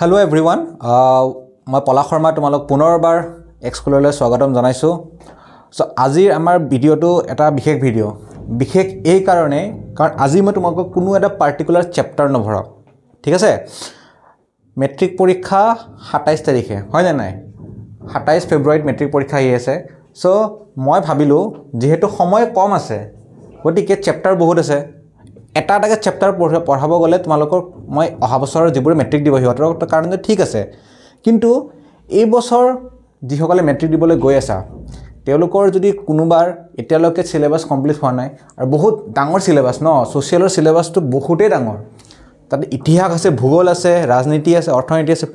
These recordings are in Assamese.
Hello everyone, মই পলাশ শৰ্মা তোমালোক পুনৰবাৰ এক্সকুললৈ স্বাগতম জনাইছো। সো আজিৰ আমাৰ ভিডিওটো এটা বিশেষ ভিডিও। বিশেষ এই কাৰণে কাৰণ আজি মই তোমাক কোনো এটা পাৰ্টিকুলাৰ চেপ্টাৰ নভৰাও। ঠিক আছে? মেট্ৰিক পৰীক্ষা 27 তাৰিখে হয় না নাই? 27 ফেব্ৰুৱাৰীত মেট্ৰিক পৰীক্ষা আহি আছে। সো মই ভাবিলো যেহেতু সময় কম আছে গতিকে চেপ্টাৰ বহুত আছে। এটা চেপ্টাৰ পঢ়াব গলে তোমালোকৰ মই অহা বছৰৰ যিবোৰ মেট্ৰিক দিব হিহঁতৰ কাৰণে ঠিক আছে, কিন্তু এই বছৰ যিসকলে মেট্ৰিক দিবলৈ গৈ আছে তেওঁলোকৰ যদি কোনোবাৰ এতিয়ালৈকে সিলেবাস কমপ্লিট হোৱা নাই আৰু বহুত ডাঙৰ সিলেবাস ন, সোশ্যালৰ সিলেবাসটো বহুতেই ডাঙৰ, তাতে ইতিহাস আছে, ভূগোল আছে, ৰাজনীতি আছে, অৰ্থনীতি আছে,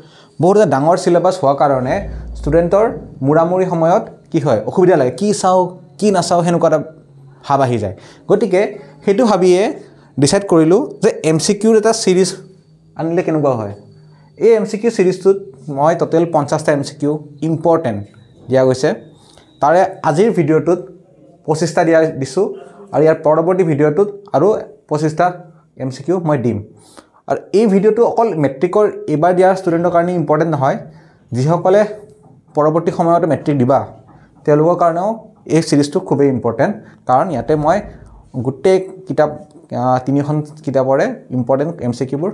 বহুত ডাঙৰ সিলেবাস হোৱাৰ কাৰণে ষ্টুডেণ্টৰ মুৰামুৰি সময়ত কি হয় অসুবিধা লাগে, কি চাও কি নাচাও হেনেকুৱা এটা ভাব আহি যায়। গতিকে হেতু ভাবিয়ে ডিসাইড কৰিলো যে এমসিকিউৰ এটা সিৰিজ আনিলে কেনেকুৱা হয়। এই এমসিকিউ সিৰিজটোত মই টোটাল 50টা এমসিকিউ ইম্পৰ্টেন্ট দিয়া গৈছে। তাৰে আজিৰ ভিডিওটোত 25টা দিছো আৰু ইয়াৰ পৰৱৰ্তী ভিডিওটোত আৰু 25টা এমসিকিউ মই দিম। আৰু এই ভিডিওটো অকল মেট্ৰিকৰ এবাৰ দিয়াৰ ষ্টুডেণ্টৰ কাৰণে ইম্পৰ্টেন্ট নহয়, যিসকলে পৰৱৰ্তী সময়ত মেট্ৰিক দিবা তেওঁলোকৰ কাৰণেও এই সিৰিজটো খুবেই ইম্পৰ্টেন্ট, কাৰণ ইয়াতে মই গোটেই কিতাপ তিনিখন কিতাপৰে ইম্পৰ্টেন্ট এমসিকিউবোৰ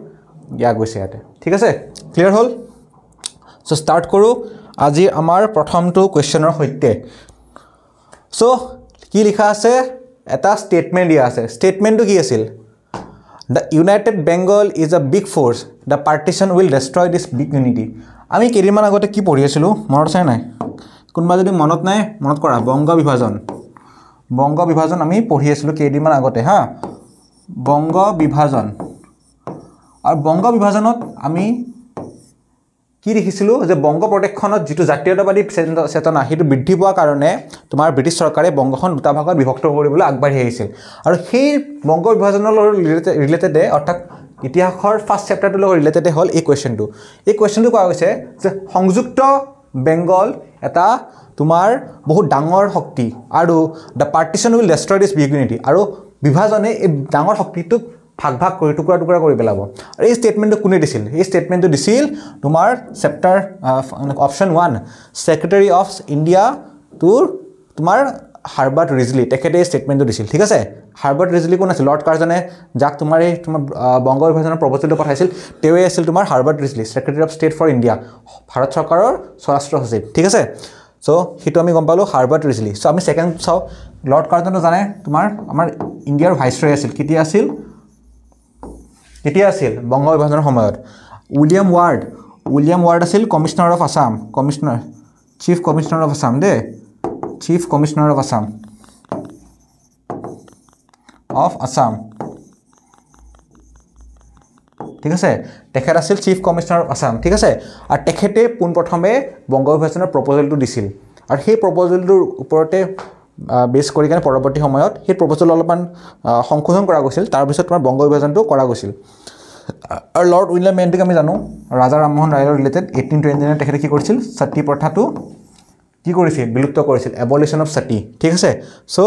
দিয়া গৈছে ইয়াতে। ঠিক আছে, ক্লিয়াৰ হ'ল? সো স্টাৰ্ট কৰো আজি আমাৰ প্ৰথমটো কোৱেশ্চনৰ সৈতে। সো কি লিখা আছে, এটা স্টেটমেন্ট দিয়া আছে। স্টেটমেন্টটো কি আছিল? The United Bengal is a big force. The partition will destroy this big unity. আমি কেইদিনমান আগতে কি পঢ়ি আছিলো মনত আছে নাই? কোনবা যদি মনত নাই মনত কৰা, বংগ বিভাজন। বংগ বিভাজন আমি পঢ়ি আছিলো কেইদিনমান আগতে হা, বংগ বিভাজন। আৰু বংগ বিভাজনত আমি কি দেখিছিলো যে বংগ প্ৰটেকখনত যেটো জাতীয়তাবাদী চেতনা হেতু বৃদ্ধি পোৱাৰ কাৰণে তোমাৰ ব্ৰিটিছ চৰকাৰে বংগখন দুটা ভাগত বিভক্ত কৰিবলৈ আগবাঢ়ি আহিছিল। আৰু সেই বংগ বিভাজনৰ লগত ৰিলেটেড অৰ্থাৎ ইতিহাসৰ ফাৰ্স্ট চেপ্টাৰটোৰ লগত ৰিলেটেড হ'ল এই কোৱেশ্চনটো। এই কোৱেশ্চনটো কোৱা হৈছে যে সংযুক্ত বেংগল এটা তোমাৰ বহুত ডাঙৰ শক্তি আৰু the partition will destroy this big unity, আৰু বিভাজনে এই ডাঙৰ শক্তিটোক ভাগ ভাগ কৰি টুকুৰা টুকুৰা কৰি পেলাব। আৰু এই স্টেটমেন্টটো কোনে দিছিল? এই স্টেটমেন্টটো দিছিল তোমাৰ chapter option 1 secretary of India টুৰ তোমাৰ হাৰ্বাৰ্ট ৰিজলি, তেখেতে এই স্টেটমেন্টটো দিছিল। ঠিক আছে, হাৰ্বাৰ্ট ৰিজলি কোন আছিল? লৰ্ড কাৰ্জনে যাক তোমাৰ এই তোমাৰ বংগ বিভাজনৰ প্ৰপ'জেলটো পঠাইছিল তেওঁৱে আছিল তোমাৰ Herbert Risley, secretary of state for India, Bharat চৰকাৰৰ স্বৰাষ্ট্ৰ সচিব। ঠিক আছে, সো হেতু আমি গম পালো হাৰ্বাৰ্ট ৰিজলি। সো আমি সেকেন্ড চাও, লৰ্ড কাৰ্জনটো জানে তোমাৰ আমাৰ ইণ্ডিয়াৰ ভাইসৰয় আছিল। কেতিয়া আছিল বংগ বিভাজনৰ সময়ত। উইলিয়াম ৱাৰ্ড আছিল commissioner of Assam, chief commissioner of Assam দে, চিফ কমিশনাৰ অফ আসাম। ঠিক আছে, তেখেত আছিল চিফ কমিশনাৰ অফ আসাম। ঠিক আছে, আৰু তেখেতে পোনপ্ৰথমে বংগ বিভাজনৰ প্ৰপ'জেলটো দিছিল আৰু সেই প্ৰপ'জেলটোৰ ওপৰতে বেছ কৰি কিনে পৰৱৰ্তী সময়ত সেই প্ৰপ'জেল অলপমান সংশোধন কৰা গৈছিল, তাৰপিছত তোমাৰ বংগ বিভাজনটো কৰা গৈছিল। আৰু লৰ্ড উইলিয়াম বেণ্টিক আমি জানো ৰাজা ৰামমোহন ৰায়ৰ ৰিলেটেড 1829 তেখেতে কি কৰিছিল? সতী প্ৰথাটো কি কৰিছিল? বিলুপ্ত কৰিছিল, এবলিশ্যন অফ সতী। ঠিক আছে, সো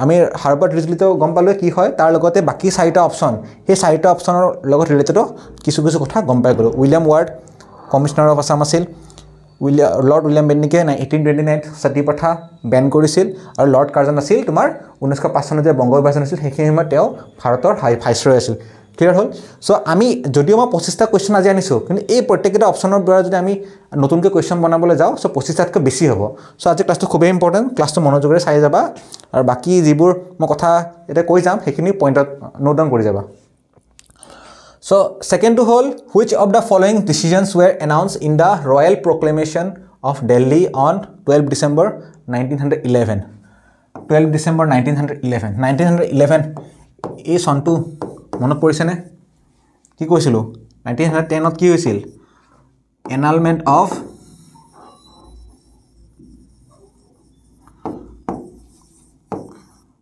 আমি হাৰ্বাৰ্ট ৰিজলিটো গম পালো কি হয়, তাৰ লগতে বাকি 4টা অপশন, সেই 4টা অপশনৰ লগত ৰিলেটেড কিছু কথা গম পাই গলো। William ward commissioner of Assam আছিল, লৰ্ড উইলিয়াম বেণ্টিকে 1829 সতী প্ৰথা বেন কৰিছিল, আৰু লৰ্ড কাৰ্জন আছিল তোমাৰ 1905 চনত যে বংগ বিভাজন আছিল সেইখিনি সময়ত তেওঁ ভাৰতৰ ভাইসৰয় আছিল। ক্লিয়াৰ হ'ল? সো আমি যদিও মই 25টা কোৱেশ্চন আজি আনিছো, কিন্তু এই প্ৰত্যেকটা অপশনৰ দ্বাৰা যদি আমি নতুনকৈ কোৱেশ্চন বনাবলৈ যাওঁ সো 25টাতকৈ বেছি হ'ব। সো আজি ক্লাছটো খুবেই ইম্পৰ্টেণ্ট, ক্লাছটো মনোযোগেৰে চাই যাবা আৰু বাকি যিবোৰ মই কথা এটা কৈ যাম সেইখিনি পইণ্টত নোট ডাউন কৰি যাবা। So second to whole, which of the following decisions were announced in the Royal Proclamation of Delhi on 12 December 1911? 12 December 1911 এই সনটো মনত পৰিছেনে? কি কৈছিলো 1910ত কি হৈছিল? এনালমেন্ট অফ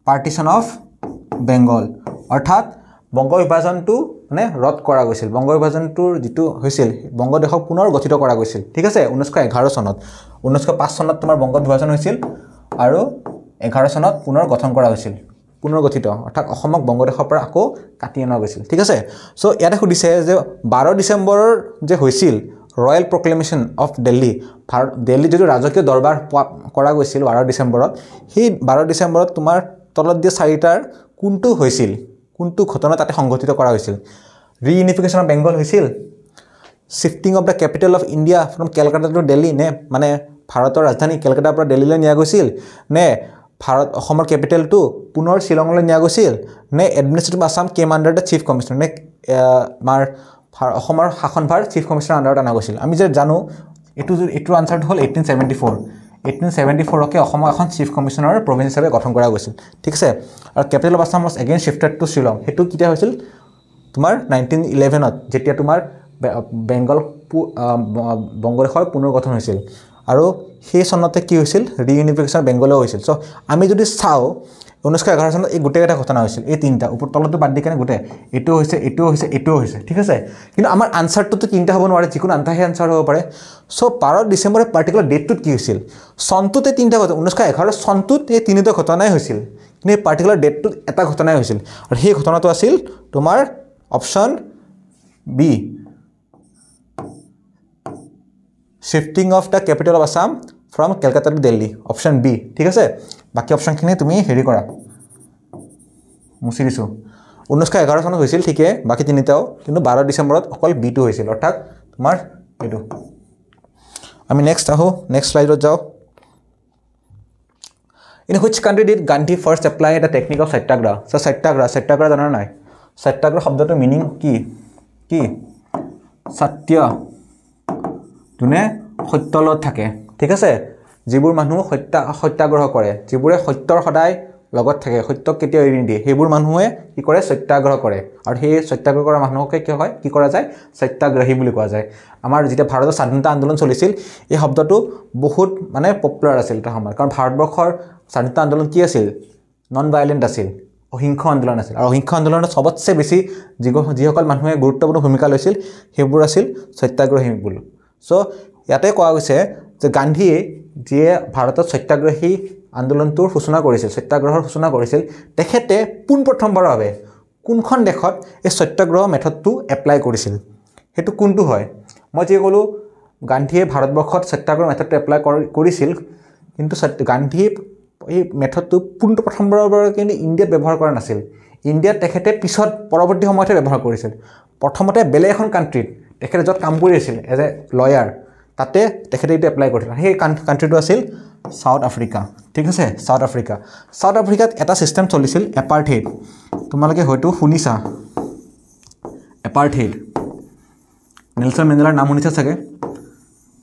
পাৰ্টিশন অফ বেংগল, অৰ্থাৎ বংগ বিভাজনটো মানে ৰদ কৰা গৈছিল। বংগ বিভাজনটোৰ যেটো হৈছিল বংগদেশক পুনৰ গঠিত কৰা গৈছিল। ঠিক আছে, 1911 চনত। 1905 চনত তোমাৰ বংগ বিভাজন হৈছিল আৰু 11 চনত পুনৰ গঠন কৰা হৈছিল। পুনৰ্গঠিত অৰ্থাৎ অসমক বংগদেশৰ পৰা আকৌ কাটি অনা গৈছিল ঠিক আছে সো ইয়াতে সুধিছে যে 12 ডিসেম্বৰৰ যে হৈছিল ৰয়েল প্ৰক্লেমেশন অফ দিল্লী দিল্লী যেটো ৰাজকীয় দৰবাৰ কৰা গৈছিল 12 ডিসেম্বৰত সেই 12 ডিসেম্বৰত তোমাৰ তলত দিয়া চাৰিটাৰ কোনটো হৈছিল কোনটো ঘটনা তাতে সংঘটিত কৰা হৈছিল ৰিইউনিফিকেশন অফ বেংগল হৈছিল shifting of the capital of India from Kolkata to Delhi নে মানে ভাৰতৰ ৰাজধানী কলকাতাৰ পৰা দিল্লীলৈ নিয়া গৈছিল নে ভাৰত অসমৰ ক্যাপিটেলটো পুনৰ শিলংলৈ নিয়া গৈছিল নে এডমিনিষ্ট্ৰেটিভ আসাম কেম আন্ডাৰ দা চিফ কমিশনাৰ নে মাৰ অসমৰ শাসনভাৰ চিফ কমিশনাৰ আন্ডাৰত আনা গৈছিল আমি যে জানো এটো আনসাৰ হ'ল 1874 কে অসমৰ এখন চিফ কমিশনাৰ প্ৰভিন্স হিচাপে গঠন কৰা গৈছিল ঠিক আছে আৰু capital of Assam was again shifted to Shillong হেতু কিটা হৈছিল তোমাৰ 1911 ত যেতিয়া তোমাৰ বেংগল বংগদেশৰ পুনৰ্গঠন হৈছিল আৰু সেই চনতে কি হৈছিল ৰিইউনিফিকেশন বেংগলও হৈছিল সো আমি যদি চাও 1911 চনত এই গুটেটা ঘটনা হৈছিল এই তিনটা উপৰ তলটো বাদ দি কেনে গুটে এটো হৈছে ঠিক আছে কিন্তু আমাৰ আনসাৰটো তো তিনটা হ'ব নোৱাৰে যিকোনো আনটাহে আনসাৰ হ'ব পাৰে সো 12 ডিসেম্বৰৰ পাৰ্টিকুলাৰ ডেটটোত কি হৈছিল সনটোতে তিনটা ঘটনা 1911 সনটোত এই তিনিটা ঘটনাই হৈছিল কিন্তু এই পাৰ্টিকুলাৰ ডেটটোত এটা ঘটনাই হৈছিল আৰু সেই ঘটনাটো আছিল তোমাৰ option B shifting of the capital of Assam from Kolkata to Delhi option B ঠিক আছে বাকি অপশন খিনি তুমি হেৰি কৰা মুছি দিছো 1911 চনত হৈছিল ঠিকে বাকি তিনিটাও কিন্তু 12 ডিসেম্বৰত অকল B2 হৈছিল অৰ্থাৎ তোমাৰ এটো আমি নেক্সট আহো নেক্সট স্লাইডত যাও in which country did Gandhi first apply the technique of satyagraha so satyagraha জানা নাই satyagraha শব্দটোৰ মিনিং কি সত্য তুনে সত্যলত থাকে ঠিক আছে যিবোৰ মানুহ সত্যাগ্ৰহ কৰে যিবোৰে সত্যৰ সদায় লগত থাকে সত্যক কেতিয়া এৰি নিদিয়ে সেইবোৰ মানুহে কি কৰে সত্যাগ্ৰহ কৰে আৰু সেই সত্যাগ্ৰহ কৰা মানুহকে কি কৰা যায় সত্যাগ্ৰহী বুলি কোৱা যায় আমাৰ যেতিয়া ভাৰতৰ স্বাধীনতা আন্দোলন চলিছিল এই শব্দটো বহুত মানে পপুলাৰ আছিল এটা সময় কাৰণ ভাৰতবৰ্ষৰ স্বাধীনতা আন্দোলন কি আছিল নন ভায়োলেন্ট আছিল অহিংস আন্দোলন আছিল আৰু অহিংস আন্দোলনত সবতছে বেছি যিসকল মানুহে গুৰুত্বপূৰ্ণ ভূমিকা লৈছিল সেইবোৰ আছিল সত্যাগ্ৰহী বুলি সো ইয়াতে কোৱা গৈছে যে গান্ধীয়ে যে ভাৰতত সত্যাগ্ৰহী আন্দোলনটোৰ সূচনা কৰিছিল সত্যাগ্ৰহৰ সূচনা কৰিছিল তেখেতে পোনপ্ৰথমবাৰৰ বাবে কোনখন দেশত এই সত্যাগ্ৰহ মেথডটো এপ্লাই কৰিছিল হেতু কোনটো হয় মই যে কলো গান্ধীয়ে ভাৰতবৰ্ষত সত্যাগ্ৰহ মেথডটো এপ্লাই কৰিছিল কিন্তু গান্ধীয়ে এই মেথডটো পোনপ্ৰথমবাৰৰ বাবে কিন্তু ইণ্ডিয়াত ব্যৱহাৰ কৰা নাছিল ইণ্ডিয়াত তেখেতে পিছত পৰৱৰ্তী সময়তে ব্যৱহাৰ কৰিছিল প্ৰথমতে বেলেগ এখন কান্ট্ৰিত তেখেতে যত কাম কৰি আছিল এজ এ লয়াৰ তাতে তেখেতে এটা এপ্লাই কৰিছিল সেই কান্ট্ৰিটো আছিল সাউথ আফ্ৰিকা ঠিক আছে সাউথ আফ্ৰিকাত এটা সিস্টেম চলিছিল এপাৰ্থেইড তোমালোকে হয়তো শুনিছা এপাৰ্থেইড নেলসন মেণ্ডেলাৰ নাম শুনিছা চাগে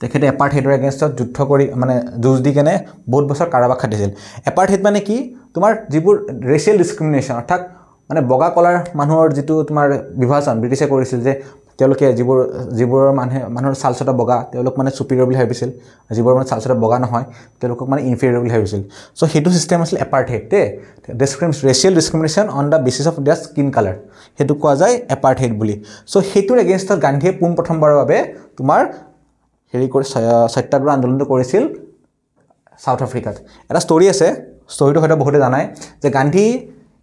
তেখেতে এপাৰ্থেইডৰ এগেইনষ্টত যুদ্ধ কৰি মানে যুঁজ দি কেনে বহুত বছৰ কাৰাবাস খাটিছিল এপাৰ্থেইড মানে কি তোমাৰ যিবোৰ ৰেচিয়েল ডিসক্ৰিমিনেশন অৰ্থাৎ মানে বগা কলাৰ মানুহৰ যেটো তোমাৰ বিভাজন ব্ৰিটিছে কৰিছিল যে তেওঁলোকে যিবোৰৰ মানুহৰ চালচটা বগা তেওঁলোক মানে সুপিৰিয়ৰ বুলি ভাবিছিল যিবোৰ মানে চালচটা বগা নহয় তেওঁলোকক মানে ইনফেৰিয়ৰ বুলি ভাবিছিল সো হেতু সিস্টেম আছিল apartheid racial discrimination on the basis of their skin colour হেতু কোৱা যায় এপাৰ্থেইড বুলি সো হেতুৰ এগেইনষ্টত গান্ধীয়ে পোনপ্ৰথমবাৰৰ বাবে তোমাৰ হেৰি কৰি সত্যাগ্ৰহ আন্দোলনটো কৰিছিল সাউথ আফ্ৰিকাত এটা ষ্টৰী আছে ষ্টৰীটো হয়তো বহুতে জানাই যে গান্ধী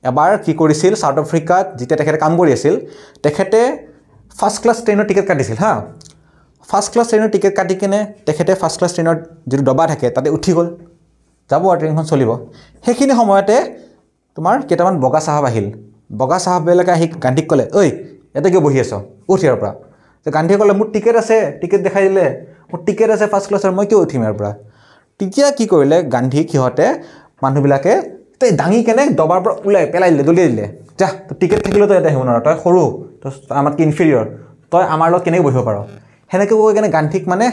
এবাৰ কি কৰিছিল সাউথ আফ্ৰিকাত যেতিয়া তেখেতে কাম কৰি আছিল তেখেতে ফাৰ্স্ট ক্লাছ ট্ৰেইনৰ টিকেট কাটিছিল হা ফাৰ্স্ট ক্লাছ ট্ৰেইনৰ টিকেট কাটি কেনে তেখেতে ফাৰ্স্ট ক্লাছ ট্ৰেইনৰ যেটো ডবা থাকে তাতে উঠি গল যাব ট্ৰেইনখন চলিব সেইখিনি সময়তে তোমাৰ কেইটামান বগা সাহাব আহিল বগা সাহাববিলাকে আহি গান্ধীক ক'লে ঐ এতে কিয় বহি আছ উঠ ইয়াৰ পৰা যে গান্ধীয়ে ক'লে মোৰ টিকেট আছে টিকেট দেখাই দিলে মোৰ টিকেট আছে ফাৰ্স্ট ক্লাছৰ মই কিয় উঠিম ইয়াৰ পৰা তেতিয়া কি কৰিলে গান্ধী কিহতে মানুহবিলাকে তই দাঙি কেনে ডবাৰ পৰা উলাই পেলাই দিলে দলিয়াই দিলে যা তো টিকেট থাকিলে তই এটা হেউ না তই সৰু তো আমাতকৈ ইনফেৰিয়ৰ তই আমাৰ লগত কেনেকৈ বহিব পাৰ হেনেকৈ কৈ কেনে গান্ধীক মানে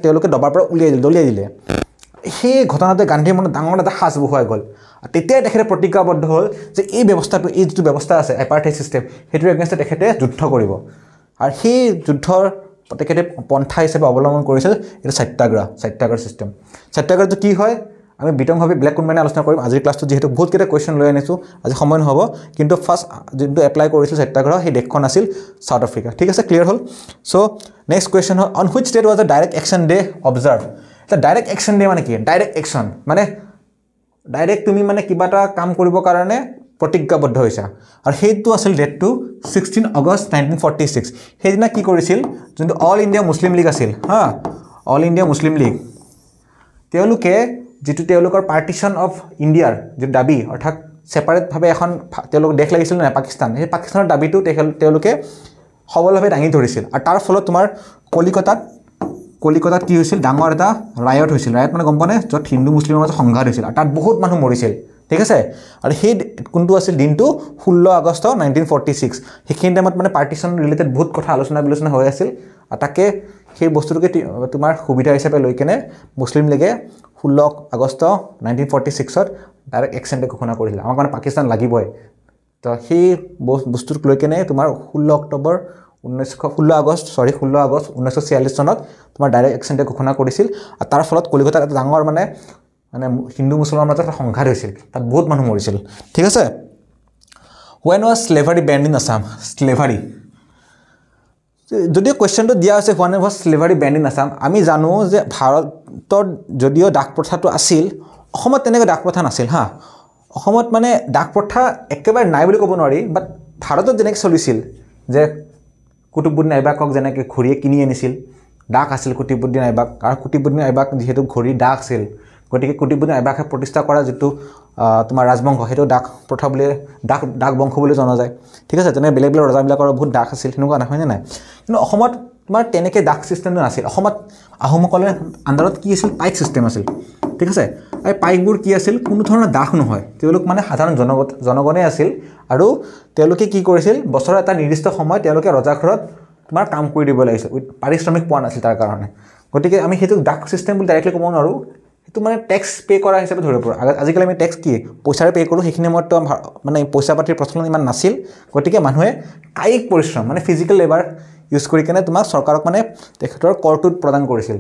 তেওঁলোকে ডবাৰ পৰা দলিয়াই দিলে সেই ঘটনাতে গান্ধীৰ মনত ডাঙৰ এটা সাজ বহুৱাই গ'ল তেতিয়াই তেখেতে প্ৰতিজ্ঞাবদ্ধ হ'ল যে এই ব্যৱস্থাটো এই যিটো ব্যৱস্থা আছে এপাৰ্থেইড সিস্টেম হেতুৰ এগেইনষ্টে তেখেতে যুদ্ধ কৰিব আৰু সেই যুদ্ধৰ তেখেতে পন্থা হিচাপে অৱলম্বন কৰিছিল এটা সত্যাগ্ৰহ সিস্টেম সত্যাগ্ৰহটো কি হয় আমি বিতংভাৱে ব্ল্যাক কোনমানে আলোচনা কৰিম আজিৰ ক্লাছটো যেহেতু বহুত কেইটা কোৱেশ্চন লৈ আনিছো আজি সময় নহব কিন্তু ফাৰ্স্ট যেটো এপ্লাই কৰিছিল সত্যাগ্ৰহ সেই দেশখন আছিল সাউথ আফ্ৰিকা ঠিক আছে ক্লিয়াৰ হ'ল সো নেক্সট কোৱেশ্চন হ'ল on which date was the direct action day observe the direct action day মানে কি ডাইৰেক্ট একশন মানে ডাইৰেক্ট তুমি মানে কিবা এটা কাম কৰিবৰ কাৰণে প্ৰতিজ্ঞাবদ্ধ হৈছা আৰু সেইটো আছিল ডেটটো 16 আগষ্ট 1946 সেইদিনা কি কৰিছিল যোনটো অল ইণ্ডিয়া মুছলিম লীগ আছিল হা অল ইণ্ডিয়া মুছলিম লীগ তেওঁলোকে যেটো তেওঁলোকৰ পাৰ্টিশন অফ ইণ্ডিয়াৰ যে দাবী অৰ্থাৎ সেপাৰেট ভাবে এখন তেওঁলোক দেশ লাগিছিল না পাকিস্তান সেই পাকিস্তানৰ দাবীটো তেওঁলোকে সবলভাৱে দাঙি ধৰিছিল আৰু তাৰ ফলত তোমাৰ কলিকতাত কি হৈছিল ডাঙৰ এটা ৰায়ট হৈছিল ৰায়ট মানে গম পানে যত হিন্দু মুছলিমৰ মাজত সংঘাত হৈছিল আৰু তাত বহুত মানুহ মৰিছিল ঠিক আছে আৰু সেই কোনটো আছিল দিনটো 16 আগষ্ট 1946 সেইখিনি টাইমত মানে পাৰ্টিশন ৰিলেটেড বহুত কথা আলোচনা হৈ আছিল আৰু তাকে সেই বস্তুটোকে তোমাৰ সুবিধা হিচাপে লৈ কেনে মুছলিম লীগে 16 আগষ্ট 1946 ত ডাইৰেক্ট একচেন্ট ঘোষণা কৰিছিল আমাক মানে পাকিস্তান লাগিবই তো সেই বস্তুটোক লৈ কেনে তোমাৰ 16 আগষ্ট 1946 চনত তোমাৰ ডাইৰেক্ট একচেন্ট ঘোষণা কৰিছিল আৰু তাৰ ফলত কলিকতাত এটা ডাঙৰ মানে হিন্দু মুছলমানৰ মাজত সংঘাত হৈছিল তাত বহুত মানুহ মৰিছিল ঠিক আছে when was slavery banned in Assam slavery যদিও কোৱেশ্চনটো দিয়া আছে when was slavery banned in Assam আমি জানো যে ভাৰতত যদিও ডাক প্ৰথাটো আছিল অসমত তেনেকৈ ডাক প্ৰথা নাছিল হা অসমত মানে ডাক প্ৰথা একেবাৰে নাই বুলি ক'ব নোৱাৰি বাট ভাৰতত যেনেকৈ চলিছিল যে কুতুবুদ্দিন আইবাকক যেনেকৈ ঘড়ীয়ে কিনি আনিছিল ডাক আছিল কুতুবুদ্দিন আইবাক আৰু কুতুবুদ্দিন আইবাক যেহেতু ঘড়ী ডাক আছিল গতিকে কুতুবুদ্দিন আইবাকে প্ৰতিষ্ঠা কৰা যেটো তোমাৰ ৰাজবংশ হেটো ডাক প্ৰথা বুলি ডাক বংশ বুলি জনা যায় ঠিক আছে তেনে বেলেগ ৰজাবিলাকৰ বহুত ডাক আছিল হেনুকা নহয় নাই কিন্তু অসমত তোমাৰ তেনেকৈ ডাক সিস্টেমটো নাছিল অসমত আহোমসকলৰ আন্দাৰত কি আছিল পাইক সিস্টেম আছিল ঠিক আছে এই পাইকবোৰ কি আছিল কোনো ধৰণৰ ডাক নহয় তেওঁলোক মানে সাধাৰণ জনগণে আছিল আৰু তেওঁলোকে কি কৰিছিল বছৰৰ এটা নিৰ্দিষ্ট সময় তেওঁলোকে ৰজাঘৰত তোমাৰ কাম কৰি দিব লাগিছিল পাৰিশ্ৰমিক পোৱা নাছিল তাৰ কাৰণে গতিকে আমি হেতু ডাক সিস্টেম বুলি ডাইৰেক্টলি ক'ব নোৱাৰো হেতু মানে ট্যাক্স পে কৰা হিচাপে ধৰিব পাৰো আজিকালি আমি ট্যাক্স কি পইচাৰে পে কৰো সেইখিনি মত মানে পইচা পাতিৰ প্ৰচলন ইমান নাছিল গতিকে মানুহে কায়িক পৰিশ্ৰম মানে ফিজিক্যাল লেবাৰ ইউজ কৰি কেনে তোমাক চৰকাৰক মানে তেখেতৰ কৰটো প্ৰদান কৰিছিল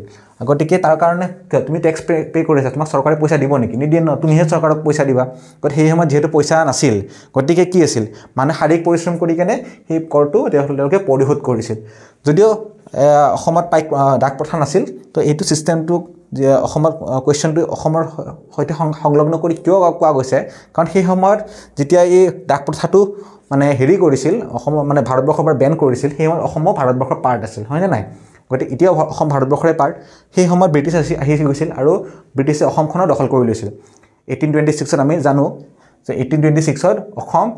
গতিকে তাৰ কাৰণে তুমি ট্যাক্স পে কৰিছা তোমাক চৰকাৰে পইচা দিব নেকি নিদিয়ে ন তুমিহে চৰকাৰক পইচা দিবা গতিকে সেই সময়ত যেহেতু পইচা নাছিল গতিকে কি আছিল মানে শাৰীৰিক পৰিশ্ৰম কৰি কেনে সেই কৰটো তেওঁলোকে পৰিশোধ কৰিছিল যদিও অসমত পাইক ডাক প্ৰথা নাছিল তো এইটো সিস্টেমটো যে অসমৰ কোৱেশ্চনটো অসমৰ সৈতে সংলগ্ন কৰি কিয় কোৱা গৈছে কাৰণ সেই সময়ত যেতিয়া এই ডাক প্ৰথাটো মানে হেৰি কৰিছিল অসম মানে ভাৰতবৰ্ষৰ পৰা বেন কৰিছিল সেই সময়ত অসম ভাৰতবৰ্ষৰ পাৰ্ট আছিল হয় না নাই গতিকে এতিয়া অসম ভাৰতবৰ্ষৰে পাৰ্ট সেই সময়ত ব্ৰিটিছ আহি গৈছিল আৰু ব্ৰিটিছে অসমখনৰ দখল কৰি লৈছিল 1826 ত আমি জানো যে 1826 ত অসম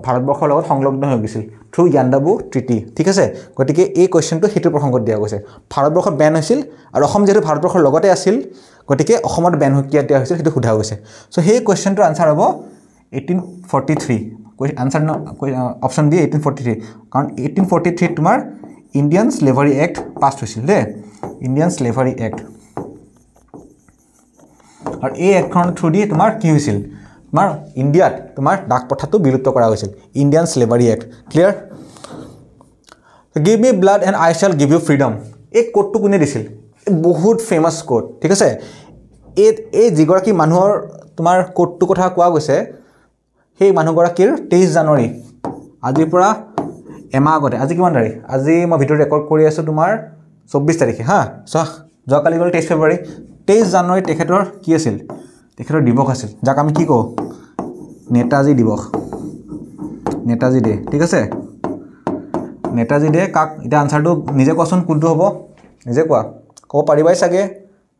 ভাৰতবৰ্ষৰ লগত সংলগ্ন হৈ গৈছিল থ্ৰু ইয়াণ্ডাবু ট্ৰিটি ঠিক আছে গতিকে এই কোৱেশ্চনটো হেতু প্ৰসংগত দিয়া গৈছে ভাৰতবৰ্ষত বেন হৈছিল আৰু অসম যেহেতু ভাৰতবৰ্ষৰ লগতে আছিল গতিকে অসমত বেন কিয় দিয়া হৈছিল হেতু সোধা গৈছে সো সেই কোৱেশ্চনটোৰ আনসাৰ হ'ব 1843 আনসাৰ অপশন বি 1843 কাৰণ 1843 তোমাৰ ইণ্ডিয়ান স্লেভাৰী এক্ট পাছ হৈছিল দে ইণ্ডিয়ান স্লেভাৰী এক্ট আৰু এই এক্টখনৰ থ্ৰু দি তোমাৰ কি হৈছিল তোমাৰ ইণ্ডিয়াত তোমাৰ ডাক প্ৰথাটো বিলুপ্ত কৰা হৈছিল Indian slavery act clear give me blood and I shall give you freedom এই কোডটো কোনে দিছিল বহুত ফেমাছ কোড ঠিক আছে এই যিগৰাকী মানুহৰ তোমাৰ কোডটো কথা কোৱা গৈছে সেই মানুহগৰাকীৰ 23 জানুৱাৰী আজিৰ পৰা এমাহ আগতে আজি কিমান তাৰিখ আজি মই ভিডিঅ ৰেকৰ্ড কৰি আছো তোমাৰ 24 তাৰিখে হা যোৱাকালি গ'ল 23 ফেব্ৰুৱাৰী 23 জানুৱাৰী তেখেতৰ কি আছিল তেখেতৰ দিৱস আছিল যাক আমি কি কওঁ নেতাজী দিৱস নেতাজী ডে ঠিক আছে নেতাজী ডে কাক এটা আনসাৰটো নিজে কোৱাচোন কোনটো হ'ব নিজে কোৱা ক'ব পাৰিবাই চাগে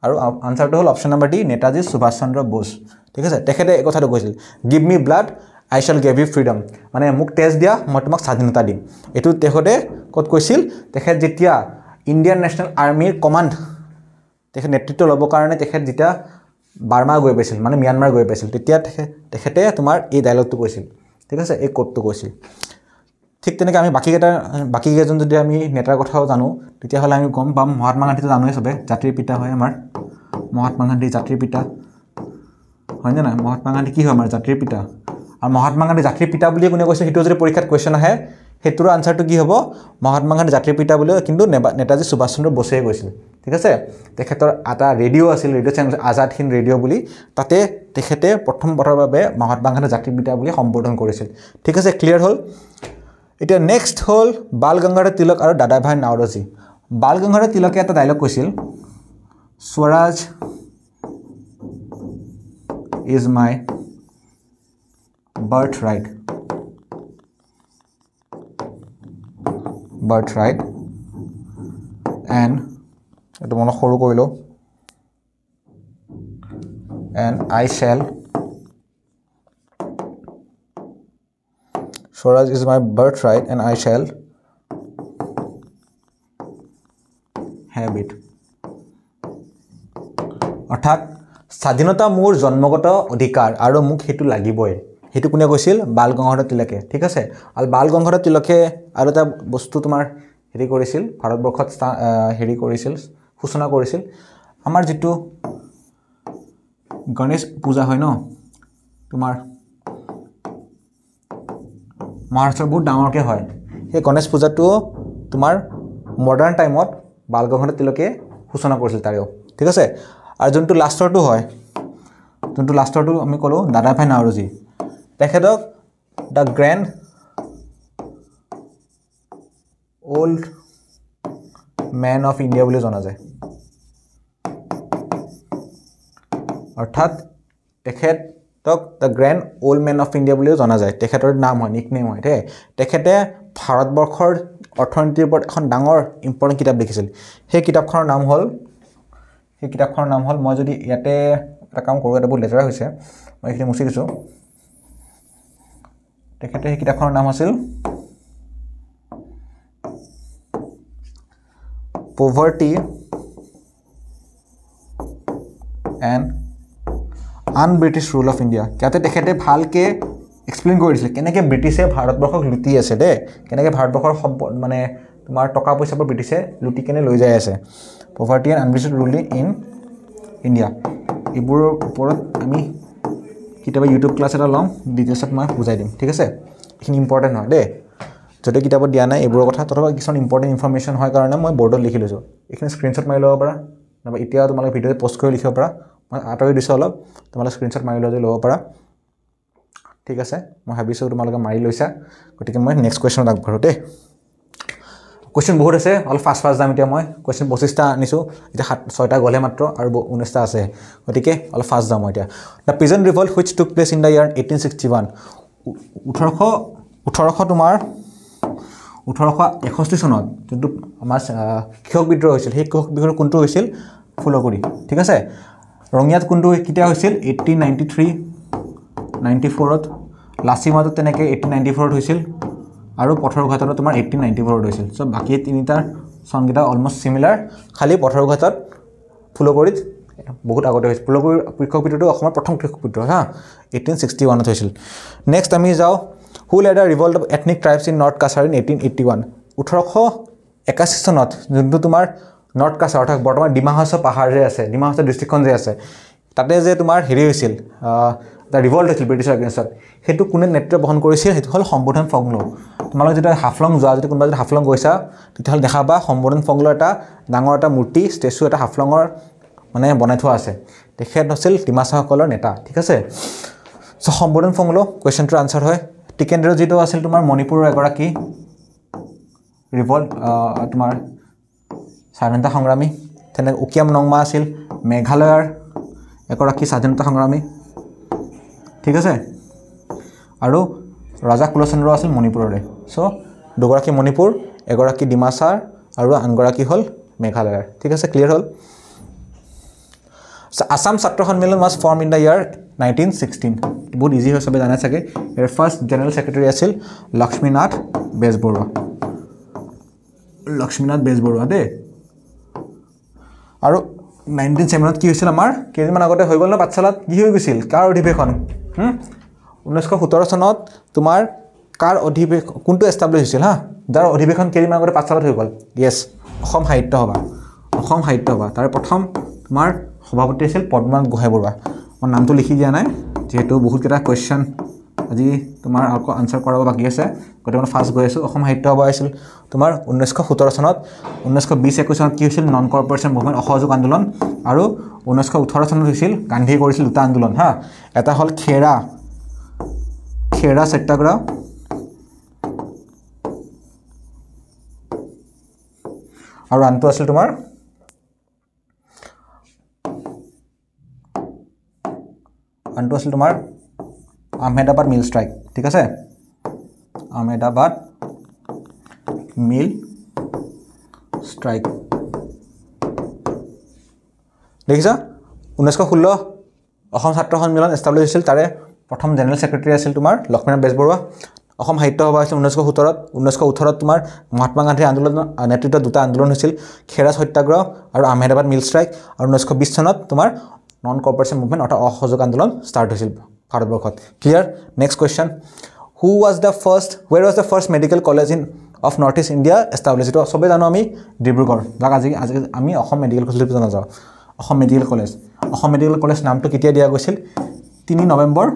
আৰু আনসাৰটো হ'ল option number D Netaji Subhas Chandra Bose ঠিক আছে তেখেতে এই কথাটো কৈছিল give me blood I shall give you freedom মানে মোক তেজ দিয়া মই তোমাক স্বাধীনতা দিম এটো তেখেতে ক'ত কৈছিল তেখেত যেতিয়া ইণ্ডিয়ান নেশ্যনেল আৰ্মিৰ কমাণ্ড তেখেত নেতৃত্ব ল'ব কাৰণে তেখেত যেতিয়া বাৰ্মা গৈ পাইছিল মানে মিয়ানমাৰ গৈ পাইছিল তেতিয়া তেখেতে তোমাৰ এই ডায়লগটো কৈছিল ঠিক আছে এই কোডটো কৈছিল ঠিক তেনেকৈ আমি বাকি কেইজন যদি আমি নেতাৰ কথাও জানো তেতিয়াহ'লে আমি গম পাম মহাত্মা গান্ধীটো জানোৱে সবে জাতিৰ পিতা হয় আমাৰ মহাত্মা গান্ধী জাতিৰ পিতা হয় না মহাত্মা গান্ধী কি হয় আমাৰ জাতিৰ পিতা আৰু মহাত্মা গান্ধী জাতিৰ পিতা বুলি কোনে কৈছে হেতু যদি পৰীক্ষাত কোৱেশ্চন আহে হেতুৰ আনসাৰটো কি হ'ব মহাত্মা গান্ধী জাতিৰ পিতা বুলি কিন্তু নেতাজী সুভাষ চন্দ্ৰ বোসে কৈছিল ঠিক আছে তেখেতৰ এটা ৰেডিঅ' আছিল radio' channel Azad Hind radio' বুলি তাতে তেখেতে প্ৰথমবাৰৰ বাবে মহাত্মা গান্ধী জাতিৰ পিতা বুলি সম্বোধন কৰিছিল ঠিক আছে ক্লিয়াৰ হ'ল এতিয়া নেক্সট হ'ল বাল গংগাধৰ তিলক আৰু দাদাভাই নাওৰোজী বাল গংগাধৰ তিলকে এটা ডায়লগ কৈছিল Swaraj is my birthright and etu mona khoru koilo and I shall Swaraj is my birthright and I shall have it অৰ্থাৎ স্বাধীনতা মোৰ জন্মগত অধিকাৰ আৰু মোক হেতু লাগিবই হেতু কোনে কৈছিল বাল গংগাধৰ তিলকে ঠিক আছে আৰু বাল গংগাধৰ তিলকে আৰু এটা বস্তু তোমাৰ হেৰি কৰিছিল ভাৰতবৰ্ষত হেৰি কৰিছিল সূচনা কৰিছিল আমাৰ যেটো গণেশ পূজা হয় ন তোমাৰ মহাৰাষ্ট্ৰৰ বহুত ডাঙৰকে হয় এই গণেশ পূজাটো তোমাৰ মডাৰ্ন টাইমত বাল গংগাধৰ তিলকে সূচনা কৰিছিল তাৰেও ঠিক আছে আৰু যোনটো লাষ্টৰটো হয় যোনটো লাষ্টৰটো আমি কলো দাদাভাই নাওৰোজী তেখেতক the grand old man of India বুলি জনা যায় অৰ্থাৎ তেখেতক the grand old man of India বুলি জনা যায় তেখেতৰ নাম হয় নিকনেম হয় তেখেতে ভাৰতবৰ্ষৰ অৰ্থনীতিৰ ওপৰত এখন ডাঙৰ ইম্পৰ্টেন্ট কিতাপ লিখিছিল সেই কিতাপখনৰ নাম হ'ল মই যদি ইয়াতে এটা কাম কৰো এটা বহুত লেটাৰ হৈছে মই এখিনি মুছি দিছো তেখেতে সেই কিতাপখনৰ নাম আছিল Poverty and Un-British Rule of India যাতে তেখেতে ভালকে এক্সপ্লেইন কৰিছিল কেনেকৈ ব্ৰিটিছে ভাৰতবৰ্ষক লুটি আছে দে কেনেকৈ ভাৰতবৰ্ষৰ মানে তোমাৰ টকা পইচাবোৰ ব্ৰিটিছে লুটি কেনে লৈ যায় আছে Poverty and Un-British Rule in India এইবোৰৰ ওপৰত আমি কিতাপে ইউটিউব ক্লাছ এটা লম ডিটেইলছত মই বুজাই দিম ঠিক আছে এখিনি ইম্পৰ্টেন্ট হয় দে যদি কিতাপত দিয়া নাই এইবোৰৰ কথা তথা কিছুমান ইম্পৰ্টেন্ট ইনফৰমেশন হয় কাৰণে মই বৰ্ডত লিখি লৈছো এখিনি স্ক্ৰিনশ্বট মাৰি ল'ব পাৰা নাবা এতিয়া তোমালোকে ভিডিঅ'তে পোষ্ট কৰি লিখিব পাৰা মই আঁতৰি দিছো অলপ তোমালোকে স্ক্ৰিনশ্বট মাৰি ল'ব পাৰা ঠিক আছে মই ভাবিছো তোমালোকে মাৰি লৈছা গতিকে মই নেক্সট কোৱেশ্চন আগবঢ়ো দে কোৱেশ্চন বহুত আছে অলপ ফাষ্ট যাম এতিয়া মই কোৱেশ্চন 25টা আনিছো এতিয়া 6টা গলে মাত্ৰ আৰু 19টা আছে গতিকে অলপ ফাষ্ট যাম এতিয়া the pigeon revolt which took place in the year 1861 1800 তোমাৰ 1861 চনত যোনটো আমাৰ কৃষক বিদ্ৰোহ হৈছিল সেই কৃষক বিদ্ৰোহ কোনটো হৈছিল ফুলগুৰি ঠিক আছে ৰঙিয়াত কোনটো কিটা হৈছিল 1893 94ত লাচিমাতো তেনেকৈ 1894ত হৈছিল আৰু পথৰঘাটত তোমাৰ 1894ত হৈছিল সো বাকি তিনিটাৰ সংগীতা অলমোস্ট সিমিলাৰ খালি পথৰঘাটত ফুলগুৰিত বহুত আগতে হৈছিল ফুলগুৰি কৃষক বিদ্ৰোহটো অসমৰ প্ৰথম কৃষক বিদ্ৰোহ হা 1861ত হৈছিল নেক্সট আমি যাও who led a revolt of ethnic tribes in North Kashmir in 1881 1881 চনত যোনটো তোমাৰ নৰ্থ কাছাৰ অৰ্থাৎ বৰ্তমান ডিমা হাছাও পাহাৰ যে আছে ডিমা হাছাও ডিস্ট্ৰিক্টখন যে আছে তাতে যে তোমাৰ হেৰি হৈছিল দা ৰিভল্ট হৈছিল ব্ৰিটিছৰ এগেইনষ্টত হেতু কোনে নেতৃত্ব বহন কৰিছিল হেতু হল সম্বোধন ফংলো তোমালোকে যেটা হাফলং যোৱা যদি কোনবা যদি হাফলং গৈছা তেতিয়াহ'লে দেখাবা সম্বোধন ফংলো এটা ডাঙৰ এটা মূৰ্তি ষ্টেচু এটা হাফলঙৰ মানে বনাই থোৱা আছে তেখেত আছিল ডিমাছাসকলৰ নেতা ঠিক আছে সো সম্বোধন ফংলো কোৱেশ্চনটোৰ আনসাৰ হয় টিকেন্দ্ৰ জিটো আছিল তোমাৰ মণিপুৰৰ এগৰাকী ৰিভল্ট তোমাৰ স্বাধীনতা সংগ্ৰামী তেনে উকিয়াম নংমা আছিল মেঘালয়ৰ এগৰাকী স্বাধীনতা সংগ্ৰামী ঠিক আছে আৰু ৰাজা কুলচন্দ্ৰ আছিল মণিপুৰৰে সো দুগৰাকী মণিপুৰ এগৰাকী ডিমাছাৰ আৰু আনগৰাকী হল মেঘালয়ৰ ঠিক আছে clear hall So Assam Chhatra Sanmelan was formed in the year 1916. बहुत इजी है सब जाना सके यार फर्स्ट जनरल सेक्रेटरी আছিল লক্ষ্মীনাথ বেজবৰুৱা দে আৰু 1907 কি হৈছিল আমাৰ কেইদিনমান আগতে হৈ গল না পাঠশালাত কি হৈ গৈছিল কাৰ অধিৱেশন 1917 চনত তোমাৰ কাৰ অধিৱেশন কোনটো এস্টাবলিশ হৈছিল হা যাৰ অধিৱেশন কেইদিনমান আগতে পাঠশালাত হৈ গল ইয়েস অসম সাহিত্য সভা তাৰ প্ৰথম তোমাৰ সভাপতি আছিল পদ্মনাথ গোহাঁই বৰুৱা মই নামটো লিখি দিয়া নাই যেহেতু বহুত কেটা কোৱেশ্চন আজি তোমাৰ আকৌ আনসাৰ কৰাব বাকি আছে গতে মই ফাৰ্স্ট গৈ আছো অসম সাহিত্য সভা আছিল তোমাৰ 1917 চনত 1920-21 চনত কি হৈছিল নন কৰ্পোৰেচন মুভমেন্ট অসহযোগ আন্দোলন আৰু 1918 চনত হৈছিল গান্ধী কৰিছিল দুটা আন্দোলন হা এটা হল খেৰা সত্যাগ্ৰহ আৰু আনটো আছিল তোমাৰ আহমেদাবাদ মিল ষ্ট্ৰাইক ঠিক আছে আহমেদাবাদ মিল ষ্ট্ৰাইক দেখিছা 1916 অসম ছাত্ৰ সন্মিলন এষ্টাব্লিছ হৈছিল তাৰে প্ৰথম জেনেৰেল সেক্ৰেটাৰী আছিল তোমাৰ লক্ষ্মীনাথ বেজবৰুৱা অসম সাহিত্য সভা হৈছিল 1917 তোমাৰ মহাত্মা গান্ধীৰ আন্দোলন নেতৃত্বত দুটা আন্দোলন হৈছিল খেৰাজ সত্যাগ্ৰহ আৰু আহমেদাবাদ মিল ষ্ট্ৰাইক আৰু 1920 চনত তোমাৰ নন কৰ্পোৰেচন মুভমেণ্ট অৰ্থাৎ অসহযোগ আন্দোলন ষ্টাৰ্ট হৈছিল ভাৰতবৰ্ষত clear next question where was the first medical college in of North East India established to সবে জানো আমি ডিব্ৰুগড় যাক আজি আমি অসম মেডিকেল কলেজ জনা যাও অসম মেডিকেল কলেজ নামটো কেতিয়া দিয়া গৈছিল 3 নৱেম্বৰ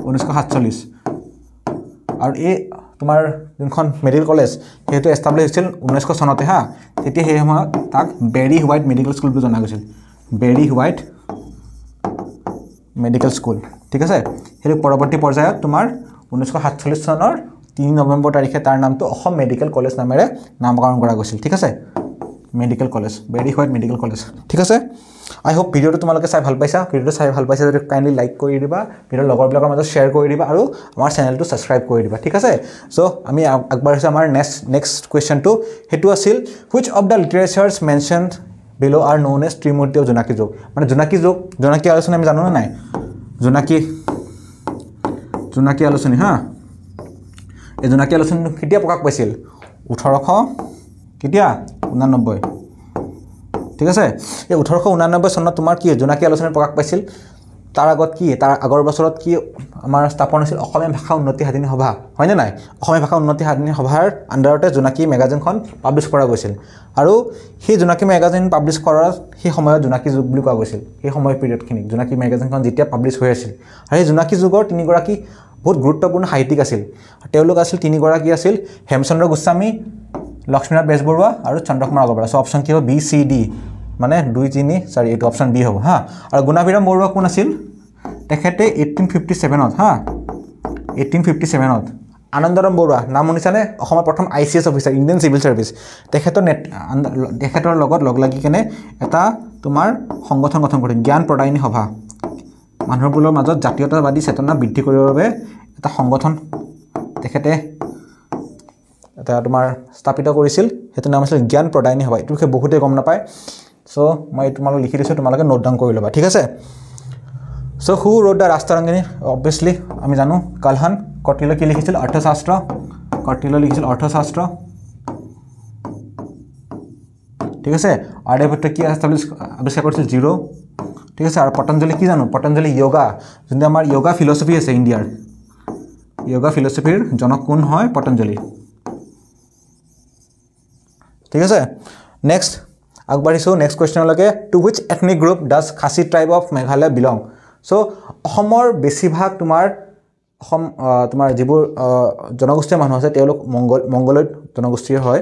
1947 আৰু এই তোমাৰ যোনখন মেডিকেল কলেজ সেইটো এষ্টাব্লিছ হৈছিল 1900 চনতে হা তেতিয়া সেই সময়ত তাক বেৰি হোৱাইট মেডিকেল স্কুল বুলি জনা গৈছিল বেৰি হোৱাইট মেডিকেল স্কুল ঠিক আছে হেৰি পৰৱৰ্তী পৰ্যায়ত তোমাৰ 1947 চনৰ 3 নৱেম্বৰ তাৰিখে তাৰ নামটো অসম মেডিকেল কলেজ নামেৰে নামকৰণ কৰা গৈছিল ঠিক আছে মেডিকেল কলেজ বেৰি হোৱাইট মেডিকেল কলেজ ঠিক আছে আই হোপ ভিডিওটো তোমালোকে চাই ভাল পাইছা যদি কাইন্ডলি লাইক কৰি দিবা ভিডিও লগৰবিলাকৰ মাজত শ্বেয়াৰ কৰি দিবা আৰু আমাৰ চেনেলটো সাবস্ক্ৰাইব কৰি দিবা ঠিক আছে সো আমি আগবাঢ়িছো আমাৰ নেক্সট কোৱেশ্চনটো হেতু আছিল which of the literatures mentioned below are known as Trimurti of Jonaki Jog মানে জোনাকী আলোচনী আমি জানো না নাই জোনাকী আলোচনী হা এই জোনাকী আলোচনী কেতিয়া প্ৰকাশ পাইছিল 1800 কেতিয়া 89 ঠিক আছে এই 1889 চনত তোমাৰ কি জোনাকী আলোচনী প্ৰকাশ পাইছিল তাৰ আগত কি তাৰ আগৰ বছৰত কি আমাৰ স্থাপন হৈছিল অসমীয়া ভাষা উন্নতি সাধনী সভা হয় নে নাই অসমীয়া ভাষা উন্নতি সাধনী সভাৰ আন্ডাৰতে জোনাকী মেগাজিনখন পাবলিছ কৰা গৈছিল আৰু সেই জোনাকী মেগাজিন পাবলিছ কৰাৰ সেই সময়ত জোনাকী যুগ বুলি কোৱা গৈছিল সেই সময় পিৰিয়ডখিনি জোনাকী মেগাজিনখন যেতিয়া পাবলিছ হৈ আছিল আৰু এই জোনাকী যুগৰ তিনিগৰাকী বহুত গুৰুত্বপূৰ্ণ সাহিত্যিক আছিল তেওঁলোক আছিল তিনিগৰাকী আছিল হেমচন্দ্ৰ গোস্বামী লক্ষ্মীনাথ বেজবৰুৱা আৰু চন্দ্ৰকুমাৰ আগৰৱালা সো অপচন কি হ'ব বি সি ডি মানে 2 3 4 এইটো অপচন বি হ'ব হা আৰু গুণাভিৰাম বৰুৱা কোন আছিল তেখেতে 1857ত হা 1857ত আনন্দৰাম বৰুৱা নাম শুনিছানে অসমৰ প্ৰথম ICS officer Indian civil service তেখেতৰ লগত লগ লাগি কেনে এটা তোমাৰ সংগঠন গঠন কৰে জ্ঞান প্ৰদায়িনী সভা মানুহবোৰৰ মাজত জাতীয়তাবাদী চেতনা বৃদ্ধি কৰিবৰ বাবে এটা সংগঠন তেখেতে এটা তোমাৰ স্থাপিত কৰিছিল হেতু নাম আছিল জ্ঞান প্ৰদায়িনী সভা এটোকে বহুতে গম নাপায় সো মই তোমালোক লিখি দিছো তোমালোকে নোট ডাউন কৰি লবা ঠিক আছে সো হু ৰোড দা ৰাষ্ট্ৰৰংগিনী অবভিয়াসলি আমি জানো কালহান কটিল কি লিখিছিল অৰ্থশাস্ত্ৰ ঠিক আছে আৰ্যভট্ট কি আৱিষ্কাৰ কৰিছিল জিৰো ঠিক আছে আৰু পতঞ্জলি কি জানো পতঞ্জলি যোগা যোনটো আমাৰ যোগা ফিলসফি আছে ইণ্ডিয়াৰ যোগা ফিলসফিৰ জনক কোন হয় পতঞ্জলি ঠিক আছে নেক্সট আগবাঢ়িছো নেক্সট কোৱেশ্চনলৈকে to which ethnic group does Khasi tribe of Meghalaya belong so অসমৰ বেছিভাগ তোমাৰ যিবোৰ জনগোষ্ঠীয় মানুহ আছে তেওঁলোক মংগোলয়ড জনগোষ্ঠীৰ হয়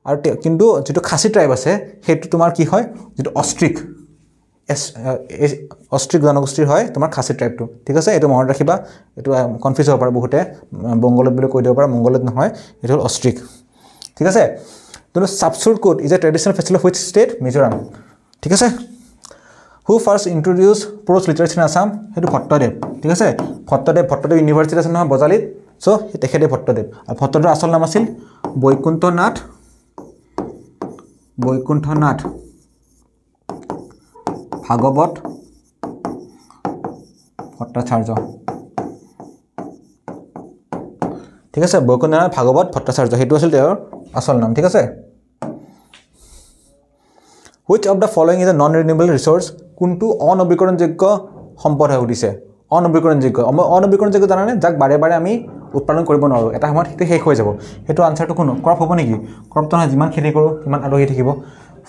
আৰু কিন্তু যেটো খাচী ট্ৰাইব আছে হেতু তোমাৰ কি হয় যেটো অষ্ট্ৰিক জনগোষ্ঠীৰ হয় তোমাৰ খাচী ট্ৰাইবটো ঠিক আছে এটো মনত ৰাখিবা এটো কনফিউজ হ'ব পাৰে বহুতে মংগোলয়ড বুলি কৈ দিব পাৰে মংগোলয়ড নহয় এটো অষ্ট্ৰিক ঠিক আছে তো সাবসুৰ code is a ট্ৰেডিশনাল festival of which state Mizoram ঠিক আছে হু first introduce প্ৰোজ literature in Assam হেতু ভট্টদেৱ ঠিক আছে ভট্টদেৱ ইউনিভাৰ্সিটি আছে নহয় বজালিত সো তেখেতে ভট্টদেৱ আৰু ভট্টদেৱৰ আসল নাম আছিল বৈকুণ্ঠনাথ ভাগৱত ভট্টাচাৰ্য ঠিক আছে বৈকুণ্ঠনাথ ভাগৱত ভট্টাচাৰ্য হেতু আছিল তেওঁৰ আসল নাম ঠিক আছে Which of the following is a non-renewable resource? কোনটো অনবীকৰণযোগ্য সম্পদ হৈ উঠিছে অনবীকৰণযোগ্য জানানে যাক বাৰে বাৰে আমি উৎপাদন কৰিব নোৱাৰো এটা সময়ত হেতু শেষ হৈ যাব হেতু আনসাৰটো কোন ক্ৰপ হ'ব নেকি ক্ৰপ তো নহয় যিমান খেতি কৰো কিমান আৰু হৈ থাকিব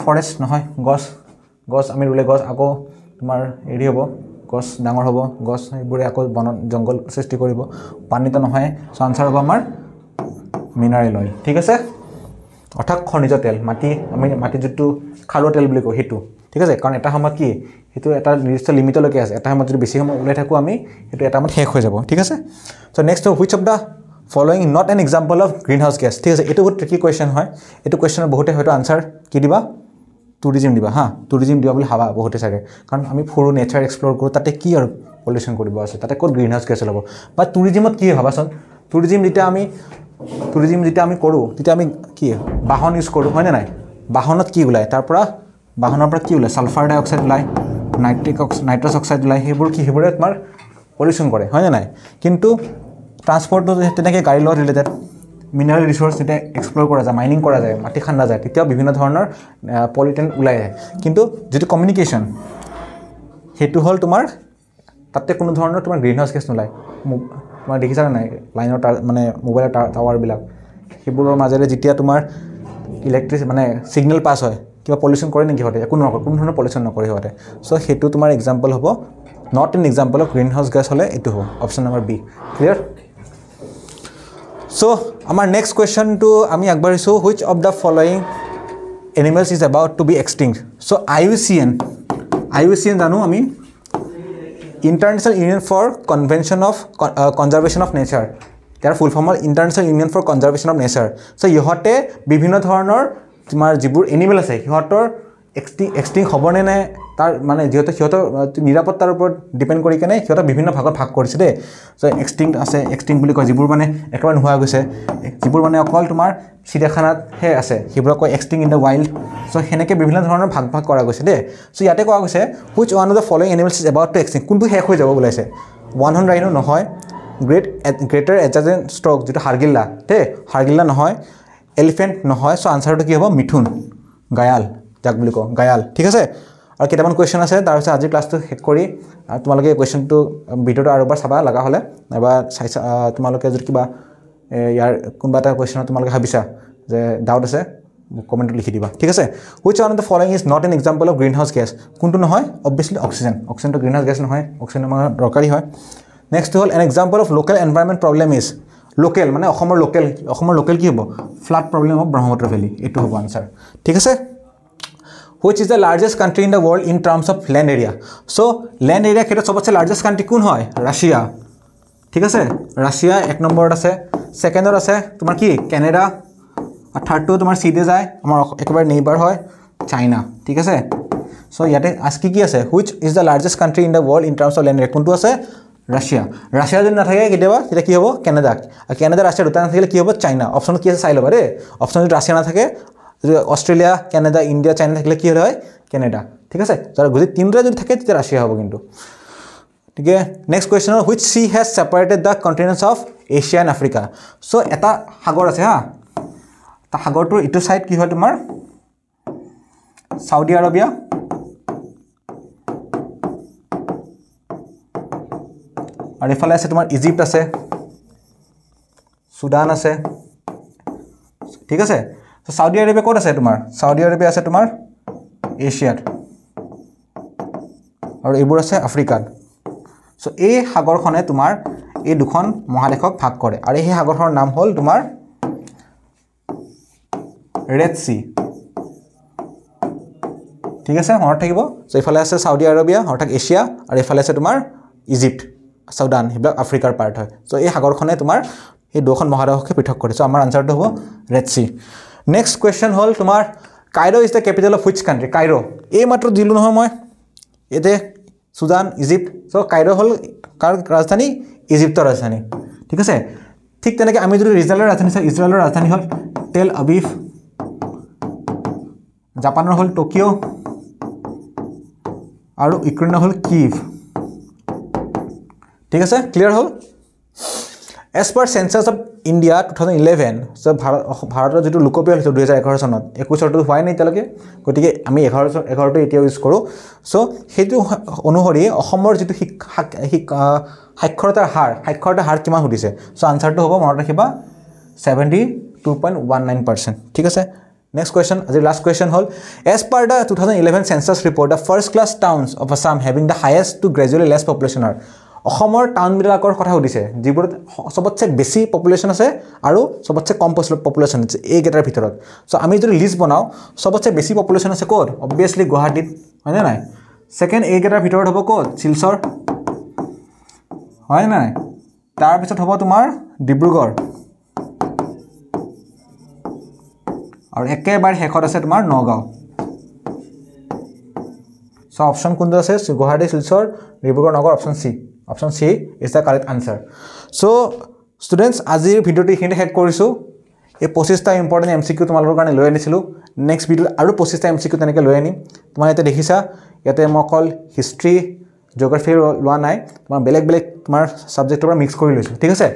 ফৰেষ্ট নহয় গছ আমি ৰুলে গছ আকৌ তোমাৰ এৰি হ'ব গছ ডাঙৰ হ'ব গছ এইবোৰে আকৌ বন জংগল সৃষ্টি কৰিব পানীটো নহয় সো আনসাৰ হ'ব আমাৰ মিনাৰেল অইল ঠিক আছে অৰ্থাৎ খনিজ তেল আমি মাটি যেটো খাৰুৱা তেল বুলি কয় হেতু ঠিক আছে কাৰণ এটা সময়ত কি হেতু এটা নিৰ্দিষ্ট লিমিটলৈকে আছে এটা সময়ত যদি বেছি সময় উলাই থাকো আমি হেতু এটা সময়ত শেষ হৈ যাব ঠিক আছে so next which of the following not an example of green house gas ঠিক আছে এটো বহুত ট্ৰিকি কোৱেশ্চন হয় এটো কোৱেশ্চনৰ বহুতে হয়তো আনসাৰ কি দিবা টুৰিজম দিবা হা টুৰিজম দিবা বুলি ভাবা বহুতে চাগে কাৰণ আমি ফুৰো নেচাৰ এক্সপ্লোৰ কৰো তাতে কি আৰু পলিউশ্যন কৰিব আছে তাতে ক'ত গ্ৰীণ হাউচ গেছ ওলাব বা টুৰিজিমত কি ভাবাচোন টুৰিজিম যেতিয়া আমি কৰোঁ তেতিয়া আমি কি বাহন ইউজ কৰোঁ হয়নে নাই বাহনত কি ওলায় তাৰ পৰা বাহনৰ পৰা কি ওলায় ছালফাৰ ডাই অক্সাইড ওলায় নাইট্ৰাছ অক্সাইড ওলায় সেইবোৰে তোমাৰ পলিউশ্যন কৰে হয়নে নাই কিন্তু ট্ৰান্সপৰ্টটো তেনেকৈ গাড়ীৰ লগত ৰিলেটেড মিনাৰেল ৰিচোৰ্চ যেতিয়া এক্সপ্ল'ৰ কৰা যায় মাইনিং কৰা যায় মাটি খান্দা যায় তেতিয়াও বিভিন্ন ধৰণৰ পলিউটেণ্ট ওলাই আহে কিন্তু যিটো কমিউনিকেশ্যন সেইটো হ'ল তোমাৰ তাতে কোনো ধৰণৰ তোমাৰ গ্ৰীণ হাউচ গেছ নোলায় তোমাৰ দেখিছানে নাই লাইনৰ মানে মোবাইলৰ টাৱাৰবিলাক সেইবোৰৰ মাজেৰে যেতিয়া তোমাৰ মানে ছিগনেল পাছ হয় কিবা পলিউশ্যন কৰে নেকি সিহঁতে একো নকৰে কোনো ধৰণৰ পলিউশ্যন নকৰে সিহঁতে চ' সেইটো তোমাৰ এক্সাম্পল হ'ব not an example of greenhouse gas হ'লে এইটো হ'ব option number B clear so' আমাৰ নেক্সট কুৱেশ্যনটো আমি আগবাঢ়িছোঁ which of the following animals is about to be extinct so' IUCN জানো আমি international union for conservation of nature ইয়াৰ ফুল ফৰ্ম হ'ল international union for conservation of nature so' ইহঁতে বিভিন্ন ধৰণৰ তোমাৰ যিবোৰ এনিমেল আছে সিহঁতৰ এক্সটিং হ'বনে নাই তাৰ মানে যিহেতু সিহঁতৰ নিৰাপত্তাৰ ওপৰত ডিপেণ্ড কৰি কেনে সিহঁতক বিভিন্ন ভাগত ভাগ কৰিছে দেই চ' এক্সটিং বুলি কয় যিবোৰ মানে একেবাৰে নোহোৱা গৈছে যিবোৰ মানে অকল তোমাৰ চিৰিয়াখানাতহে আছে সেইবোৰক কয় এক্সটিং ইন দ্য ৱাইল্ড চ' সেনেকৈ বিভিন্ন ধৰণৰ ভাগ কৰা গৈছে দেই চ' ইয়াতে কোৱা গৈছে which one of the following animals is about two extinguisher কোনটো শেষ হৈ যাব ওলাইছে ওৱান হৰ্ণ ৰাইনো নহয় গ্ৰেটাৰ এডজাজেণ্ট ষ্ট্ৰক যিটো হাৰ্গিল্লা দেই হাৰ্গিল্লা নহয় এলিফেণ্ট নহয় চ' আনচাৰটো কি হ'ব মিথুন গায়াল যাক বুলি কওঁ গায়াল ঠিক আছে আৰু কেইটামান কুৱেশ্যন আছে তাৰপিছত আজিৰ ক্লাছটো শেষ কৰি তোমালোকে কুৱেশ্যনটো ভিডিঅ'টো আৰু এবাৰ চাবা লগা হ'লে এবাৰ চাইছা তোমালোকে যদি কিবা ইয়াৰ কোনোবা এটা কুৱেশ্যনত তোমালোকে ভাবিছা যে ডাউট আছে কমেণ্টত লিখি দিবা ঠিক আছে which one of the following is not an example of greenhouse gas কোনটো নহয় অবভিয়াছলি অক্সিজেনটো গ্ৰীণ হাউচ গেছ নহয় অক্সিজেন আমাৰ দৰকাৰী হয় নেক্সট হ'ল N example of local environment problem is local মানে অসমৰ লোকেল কি হ'ব flood problem of Brahmaputra valley এইটো হ'ব আনচাৰ ঠিক আছে which is the largest country in the world in terms of land area so land area ক্ষেত্ৰত সবতছে largest country কোন হয় ৰাছিয়া ঠিক আছে ৰাছিয়া এক নম্বৰত আছে সেকেন্ডত আছে তোমাৰ কি কানাডা আৰু থাৰ্ডটো তোমাৰ সিধে যায় আমাৰ একেবাৰে নেইবাৰ হয় চাইনা ঠিক আছে সো ইয়াতে আজকি কি আছে which is the largest country in the world in terms of land area কোনটো আছে ৰাছিয়া যদি নাথাকে কেতিয়াবা তেতিয়া কি হ'ব কানাডা আৰু কানাডা ৰাছিয়া দুটা নাথাকিলে কি হ'ব চাইনা অপশ্যনত কি আছে চাই ল'বা দেই অপশ্যন যদি ৰাছিয়া নাথাকে অস্ট্রেলিয়া কানাডা ইন্ডিয়া চাইনা থাকলে কি হয় কানাডা ঠিক আছে যারা যদি তিনটা যদি থাকে তেতিয়া রাশিয়া হবে কিন্তু ঠিক আছে next question which sea has separated the continents of Asia and Africa so এটা সাগর আছে হা তা সাগৰটোৰ ইটো সাইড কি হয় তোমাৰ সাউদি আৰবিয়া আৰু এফালে আছে তোমাৰ ইজিপ্ট আছে সুদান আছে ঠিক আছে So Saudi Arabia ক'ত আছে তোমাৰ Saudi Arabia আছে তোমাৰ এছিয়াত আৰু এইবোৰ আছে আফ্ৰিকাত সো এই সাগৰখনে তোমাৰ এই দুখন মহাদেশক ভাগ কৰে আৰু এই সাগৰখনৰ নাম হ'ল তোমাৰ ৰেড সি ঠিক আছে মনত থাকিব সো ইফালে আছে সাউদি আৰবিয়া অৰ্থাৎ এছিয়া আৰু ইফালে আছে তোমাৰ ইজিপ্ট সুদান হেবিলাক আফ্ৰিকাৰ পাৰ্ট হয় সো এই সাগৰখনে তোমাৰ এই দুখন মহাদেশকে পৃথক কৰে সো আমাৰ আনসাৰটো হ'ব red C Next question hol tumar Cairo is the capital of which country Cairo ei matro dilu nohoy moi ete Sudan Egypt so Cairo hol kar rajdhani Egyptor rajdhani thik ase thik teneke ami jodi Israeler rajdhani hol Tel Aviv Japanor hol Tokyo aru Ukraine hol Kyiv thik ase clear hol As per census of India 2011 so ভাৰতৰ যেটো লোকপিয়ল হৈছে 2011 চনত 21 চনটো হোৱাই নাই তেলকে গতিকে আমি 11 টো এতিয়া ইউজ কৰো সো হেতু অনুসৰি অসমৰ যেটো সাক্ষৰতাৰ হাৰ কিমান হৈছে সো আনসাৰটো হ'ব মনত ৰাখিবা 72.19% ঠিক আছে Next question as the last question hol as per the 2011 census report the first class towns of Assam having the highest to gradually less population are অসমৰ টাউন বিলাকৰ কথা উদিছে যিবোৰ সবতছে বেছি পপুলেশন আছে আৰু সবতছে কম পপুলেশন আছে এই গেটাৰ ভিতৰত সো আমি যদি লিষ্ট বনাও সবতছে বেছি পপুলেশন আছে কোড obviously গুৱাহাটীত হয় না নাই সেকেন্ড এই গেটাৰ ভিতৰত হ'ব কোড শিলচৰ হয় না নাই তাৰ পিছত হ'ব তোমাৰ ডিব্ৰুগড় আৰু একেবাৰে হেকত আছে তোমাৰ নগাঁও সো অপচন কোনটো আছে গুৱাহাটী শিলচৰ ডিব্ৰুগড় নগৰ option C option C is the correct answer so' students আজিৰ ভিডিঅ'টো এইখিনিতে শেষ কৰিছোঁ এই 25টা ইম্পৰ্টেণ্ট MCQ তোমালোকৰ কাৰণে লৈ আনিছিলোঁ নেক্সট ভিডিঅ'ত আৰু 25টা MCQ তেনেকৈ লৈ আনিম তোমাৰ এতিয়া দেখিছা ইয়াতে মই অকল হিষ্ট্ৰী জিঅ'গ্ৰাফি লোৱা নাই তোমাৰ বেলেগ বেলেগ তোমাৰ ছাবজেক্টৰ পৰা মিক্স কৰি লৈছোঁ ঠিক আছে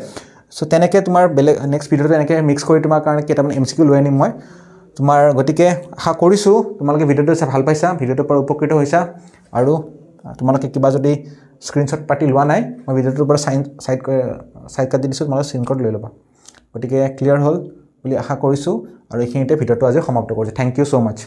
চ' তেনেকৈ তোমাৰ বেলেগ নেক্সট ভিডিঅ'টো এনেকৈ মিক্স কৰি তোমাৰ কাৰণে কেইটামান MCQ লৈ আনিম মই তোমাৰ গতিকে আশা কৰিছোঁ তোমালোকে ভিডিঅ'টো চাই ভাল পাইছা ভিডিঅ'টোৰ পৰা উপকৃত হৈছা আৰু তোমালোকে কিবা যদি স্ক্ৰীনশ্বট পাতি লোৱা নাই মই ভিডিঅ'টোৰ পৰা চাইড কাটি দিছোঁ তোমালোকে স্ক্ৰীনশ্বট লৈ ল'বা গতিকে ক্লিয়াৰ হ'ল বুলি আশা কৰিছোঁ আৰু এইখিনিতে ভিডিঅ'টো আজি সমাপ্ত কৰিছোঁ থেংক ইউ ছ' মাছ